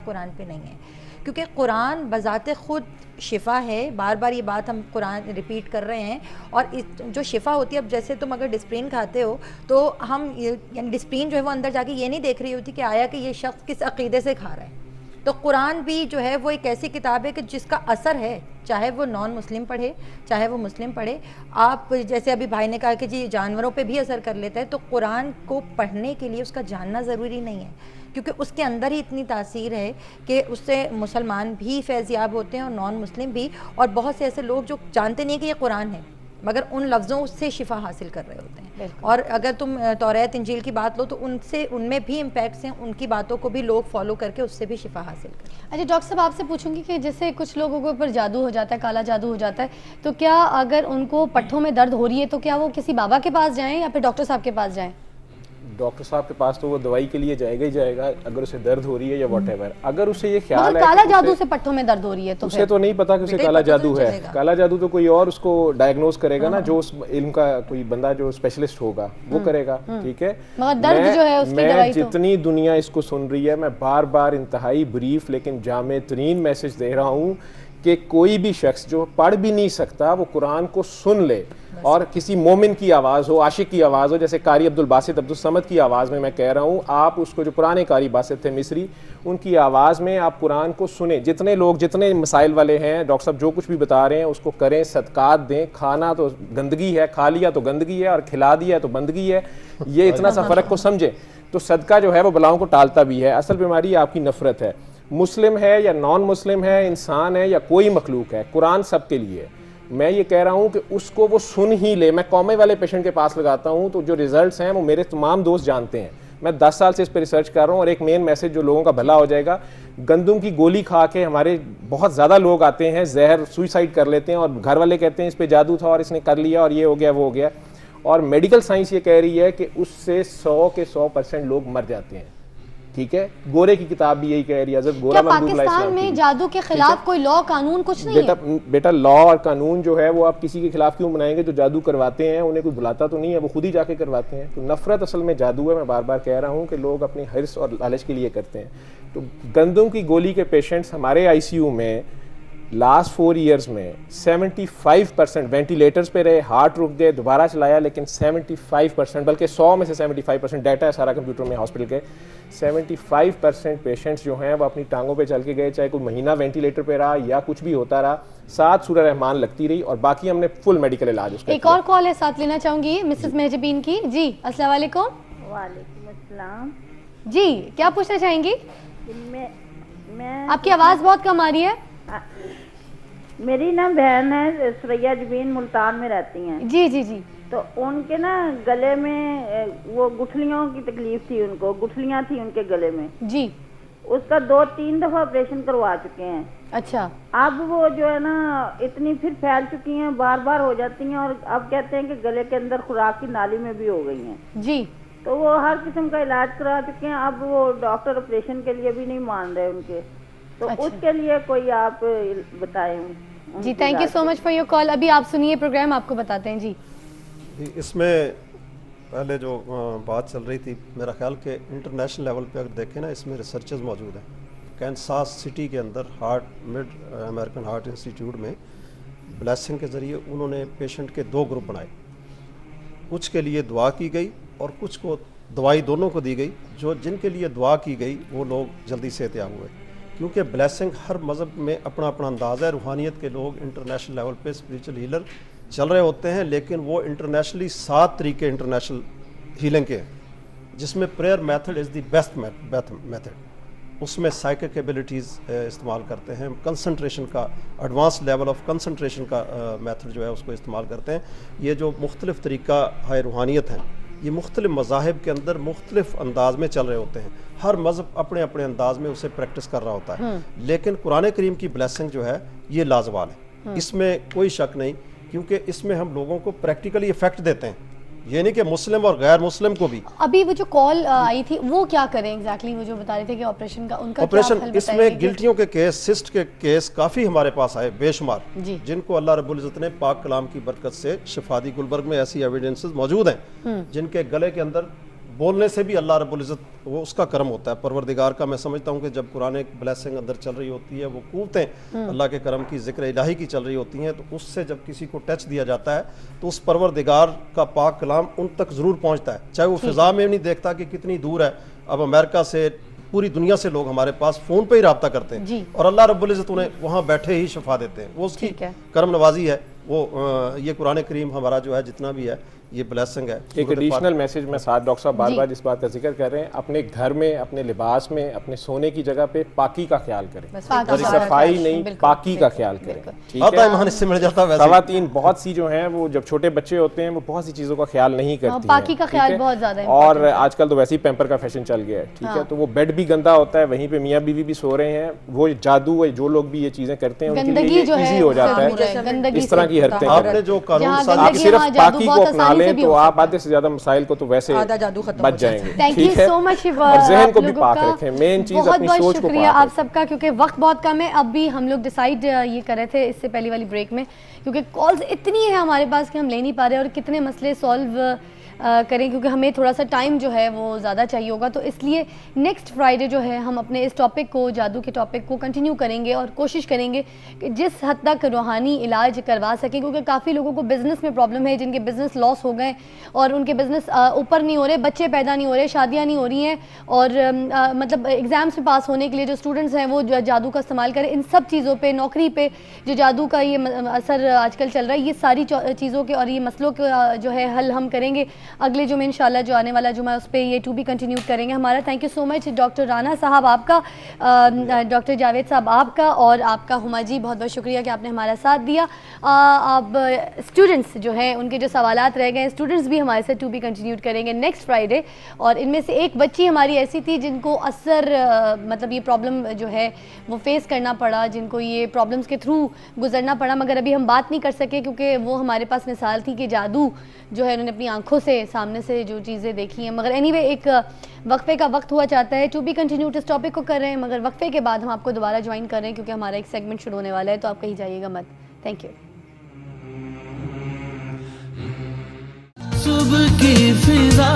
कुरान पे नहीं है, क्योंकि कुरान बज़ाते ख़ुद शिफ़ा है। बार बार ये बात हम कुरान रिपीट कर रहे हैं। और जो शिफ़ा होती है, अब जैसे तुम अगर डिस्प्रिन खाते हो तो हम यानी डिस्प्रिन जो है वो अंदर जाके ये नहीं देख रही होती कि आया कि ये शख्स किस अक़ीदे से खा रहा है। तो कुरान भी जो है वो एक ऐसी किताब है कि जिसका असर है, चाहे वो नॉन मुस्लिम पढ़े चाहे वो मुस्लिम पढ़े। आप जैसे अभी भाई ने कहा कि जी जानवरों पे भी असर कर लेता है, तो कुरान को पढ़ने के लिए उसका जानना ज़रूरी नहीं है, क्योंकि उसके अंदर ही इतनी तासीर है कि उससे मुसलमान भी फैज़याब होते हैं और नॉन मुस्लिम भी। और बहुत से ऐसे लोग जो जानते नहीं कि ये कुरान है, मगर उन लफ्ज़ों से शिफा हासिल कर रहे होते हैं। और अगर तुम तौरात इंजील की बात लो तो उनमें भी इम्पैक्ट्स हैं, उनकी बातों को भी लोग फॉलो करके उससे भी शिफा हासिल करें। अच्छा डॉक्टर साहब, आपसे पूछूंगी कि जैसे कुछ लोगों के ऊपर जादू हो जाता है, काला जादू हो जाता है, तो क्या अगर उनको पट्ठों में दर्द हो रही है तो क्या वो किसी बाबा के पास जाएं या फिर डॉक्टर साहब के पास जाएं? डॉक्टर साहब के पास तो वो दवाई के लिए जाएगा ही जाएगा, अगर उसे दर्द हो रही है या व्हाटएवर। अगर उसे ये ख्याल है काला जादू से पट्ठों में दर्द हो रही है तो उसे तो नहीं पता कि उसे काला जादू है। काला जादू तो कोई और उसको डायग्नोज करेगा ना, जो उस इल्म का कोई बंदा जो स्पेशलिस्ट होगा वो करेगा, ठीक है। दर्द जो है उसकी दवाई जितनी दुनिया इसको सुन रही है, मैं बार बार इंतहाई ब्रीफ लेकिन जामे तरीन मैसेज दे रहा हूँ कि कोई भी शख्स जो पढ़ भी नहीं सकता वो कुरान को सुन ले, और किसी मोमिन की आवाज़ हो, आशिक की आवाज़ हो, जैसे कारी अब्दुल बासित अब्दुल समद की आवाज़ में मैं कह रहा हूँ, आप उसको, जो पुराने कारी बासित थे मिस्री, उनकी आवाज़ में आप कुरान को सुने। जितने लोग, जितने मसाइल वाले हैं, डॉक्टर साहब जो कुछ भी बता रहे हैं उसको करें, सदकात दें। खाना तो गंदगी है, खा लिया तो गंदगी है, और खिला दिया तो बंदगी है। ये इतना सा फ़र्क को समझें तो सदका जो है वो बलाओं को टालता भी है। असल बीमारी आपकी नफ़रत है। मुस्लिम है या नॉन मुस्लिम है, इंसान है या कोई मखलूक है, कुरान सबके लिए। मैं ये कह रहा हूँ कि उसको वो सुन ही ले। मैं कौमे वाले पेशेंट के पास लगाता हूँ तो जो रिजल्ट्स हैं वो मेरे तमाम दोस्त जानते हैं। मैं 10 साल से इस पर रिसर्च कर रहा हूँ। और एक मेन मैसेज जो लोगों का भला हो जाएगा, गंदम की गोली खा के हमारे बहुत ज़्यादा लोग आते हैं, जहर सुइसाइड कर लेते हैं, और घर वाले कहते हैं इस पर जादू था और इसने कर लिया और ये हो गया वो हो गया। और मेडिकल साइंस ये कह रही है कि उससे 100 के 100% लोग मर जाते हैं, ठीक है। गोरे की किताब भी यही कह रही है। क्या पाकिस्तान में जादू के खिलाफ कोई लॉ कानून कुछ नहीं है? बेटा लॉ और कानून जो है वो आप किसी के खिलाफ क्यों बनाएंगे? जो जादू करवाते हैं उन्हें कोई बुलाता तो नहीं है, वो खुद ही जाके करवाते हैं। तो नफरत असल में जादू है। मैं बार बार कह रहा हूँ कि लोग अपनी हिर्स और लालच के लिए करते हैं। तो गंदम की गोली के पेशेंट्स हमारे ICU में लास्ट 4 ईयर्स में 75% वेंटिलेटर्स पे रहे, हार्ट रुक गए, दोबारा चलाया, लेकिन 75%, बल्कि 100 में से 75%, डाटा है सारा कंप्यूटर में हॉस्पिटल के, 75% पेशेंट्स जो हैं वो अपनी टांगों पे चल के गए, चाहे कोई महीना वेंटिलेटर पे रहा या कुछ भी होता रहा, 7 सूरह रहमान लगती रही, और बाकी हमने फुल मेडिकल इलाज उसका। एक और कॉल है, साथ लेना चाहूंगी मिसेस मेहजबीन की। जी अस्सलाम वालेकुम। वालेकुम अस्सलाम। जी क्या पूछना चाहेंगी? मैं आपकी आवाज़ बहुत कम आ रही है। मेरी ना बहन है सुरैया जबीन, मुल्तान में रहती हैं। जी जी जी। तो उनके ना गले में वो गुठलियों की तकलीफ थी, उनको गुठलियां थी उनके गले में जी। उसका 2-3 दफा ऑपरेशन करवा चुके हैं। अच्छा। अब वो जो है ना इतनी फिर फैल चुकी हैं, बार बार हो जाती हैं, और अब कहते हैं कि गले के अंदर खुराक की नाली में भी हो गई हैं जी। तो वो हर किस्म का इलाज करा चुके हैं। अब वो डॉक्टर ऑपरेशन के लिए भी नहीं मान रहे उनके, तो अच्छा। उसके लिए कोई आप बताएं। जी thank you so much for your call. अभी आप सुनिए प्रोग्राम, आपको बताते हैं। जी इसमें पहले जो बात चल रही थी, मेरा ख्याल कि इंटरनेशनल लेवल पे अगर देखें ना, इसमें रिसर्चेस मौजूद हैं। कैंसास सिटी के अंदर मिड अमेरिकन हार्ट इंस्टीट्यूट में ब्लेसिंग के ज़रिए उन्होंने पेशेंट के 2 ग्रुप बनाए। कुछ के लिए दुआ की गई और कुछ को दवाई, दोनों को दी गई। जो जिनके लिए दुआ की गई वो लोग जल्दी सेहतयाब हुए, क्योंकि ब्लेसिंग हर मज़हब में अपना अपना अंदाज़ है। रूहानियत के लोग इंटरनेशनल लेवल पे स्पिरिचुअल हीलर चल रहे होते हैं, लेकिन वो इंटरनेशनली 7 तरीके इंटरनेशनल हीलिंग के हैं, जिसमें prayer method is the best method. उसमें साइकिक एबिलिटीज़ इस्तेमाल करते हैं, कंसंट्रेशन का, एडवांस लेवल ऑफ कंसंट्रेशन का मेथड जो है उसको इस्तेमाल करते हैं। ये जो मुख्तलिफ़ तरीका है रूहानियत हैं, ये मुख्तलिफ मज़ाहिब के अंदर मुख्तलिफ अंदाज में चल रहे होते हैं। हर मज़हब अपने अपने अंदाज में उसे प्रैक्टिस कर रहा होता है, लेकिन कुरान करीम की ब्लेसिंग जो है ये लाजवाल है, इसमें कोई शक नहीं, क्योंकि इसमें हम लोगों को प्रैक्टिकली इफेक्ट देते हैं। ये नहीं कि मुस्लिम और गैर मुस्लिम को भी। अभी वो जो कॉल आई थी वो क्या करें एग्जैक्टली, वो जो बता रहे थे कि ऑपरेशन का उनका ऑपरेशन, इसमें गिल्टियों के केस, सिस्ट के केस काफ़ी हमारे पास आए बेशुमार, जिनको अल्लाह रब्बुल इज़्ज़त ने पाक कलाम की बरकत से शिफा दी। गुलबर्ग में ऐसी एविडेंसेस मौजूद हैं जिनके गले के अंदर बोलने से भी अल्लाह रब्बुल इज़्ज़त वो उसका करम होता है, परवरदिगार का। मैं समझता हूँ कि जब कुरान एक ब्लेसिंग अंदर चल रही होती है, वो क़ुव्वतें अल्लाह के करम की ज़िक्र इलाही की चल रही होती हैं, तो उससे जब किसी को टच दिया जाता है तो उस परवरदिगार का पाक कलाम उन तक ज़रूर पहुँचता है, चाहे वो फ़िज़ा में नहीं देखता कि कितनी दूर है। अब अमेरिका से, पूरी दुनिया से लोग हमारे पास फ़ोन पे ही रब्ता करते हैं और अल्लाह रब्बुल इज़्ज़त उन्हें वहाँ बैठे ही शफा देते हैं। वो उसकी करम नवाजी है। वो ये कुरान करीम हमारा जो है जितना भी है ये ब्लेसिंग है। एक एडिशनल मैसेज में साथ डॉक्टर साहब बार बार इस बात का जिक्र कर रहे हैं, अपने घर में, अपने लिबास में, अपने सोने की जगह पे पाकी का ख्याल करें, सफाई नहीं, पाकी का ख्याल करें। ठीक है, इससे मिल जाता है। खवातीन बहुत सी जो हैं वो जब छोटे बच्चे होते हैं वो बहुत सी चीज़ों का ख्याल नहीं करती, पाकी का ख्याल बहुत ज़्यादा है। और आजकल तो वैसे ही पैम्पर का फैशन चल गया है। ठीक है, तो वो बेड भी गंदा होता है, वहीं पे मियाँ बीवी भी सो रहे हैं, वो जादू है, जो लोग भी ये चीज़ें करते हैं उनके लिए ईजी हो जाता है इस तरह की हरकतें। आपने जो कानून आप सिर्फ पाकी को अपना लें तो आप आधे से ज्यादा मसाइल को तो वैसे बच जाएंगे। Thank you so much. और जहन को भी पाक रखें, मेन चीज अपनी सोच को शुक्रिया आप सबका, क्योंकि वक्त बहुत कम है। अब भी हम लोग डिसाइड ये कर रहे थे इससे पहली वाली ब्रेक में, क्योंकि कॉल्स इतनी है हमारे पास कि हम ले नहीं पा रहे और कितने मसले सॉल्व करें, क्योंकि हमें थोड़ा सा टाइम जो है वो ज़्यादा चाहिए होगा। तो इसलिए नेक्स्ट फ्राइडे जो है हम अपने इस टॉपिक को, जादू के टॉपिक को कंटिन्यू करेंगे और कोशिश करेंगे कि जिस हद तक रूहानी इलाज करवा सकें, क्योंकि काफ़ी लोगों को बिज़नेस में प्रॉब्लम है, जिनके बिज़नेस लॉस हो गए और उनके बिज़नेस ऊपर नहीं हो रहे, बच्चे पैदा नहीं हो रहे, शादियाँ नहीं हो रही हैं, और मतलब एग्ज़ाम्स में पास होने के लिए जो स्टूडेंट्स हैं वो जादू का इस्तेमाल करें। इन सब चीज़ों पर, नौकरी पर जो जादू का ये असर आजकल चल रहा है, ये सारी चीज़ों के और ये मसलों का जो है हल हम करेंगे अगले जुमे इंशाल्लाह, जो आने वाला जुमा उस पर ये टू बी कंटिन्यू करेंगे हमारा। Thank you so much doctor Rana साहब आपका, डॉक्टर जावेद साहब आपका, और आपका हुमा जी बहुत बहुत शुक्रिया कि आपने हमारा साथ दिया। अब स्टूडेंट्स जो हैं उनके जो सवालात रह गए, स्टूडेंट्स भी हमारे साथ टू बी कंटिन्यू करेंगे नेक्स्ट फ्राइडे। और इनमें से एक बच्ची हमारी ऐसी थी जिनको असर मतलब ये प्रॉब्लम जो है वो फेस करना पड़ा, जिनको ये प्रॉब्लम्स के थ्रू गुजरना पड़ा, मगर अभी हम बात नहीं कर सके क्योंकि वो हमारे पास मिसाल थी कि जादू जो है उन्होंने अपनी आंखों से सामने से जो चीज़ें देखी हैं। मगर एनीवे एक वक्फे का वक्त हुआ चाहता है, टू बी कंटिन्यूड इस टॉपिक को कर रहे हैं, मगर वक्फे के बाद हम आपको दोबारा ज्वाइन कर रहे हैं क्योंकि हमारा एक सेगमेंट शुरू होने वाला है, तो आप कहीं जाइएगा मत। Thank you. सुबह की फिजा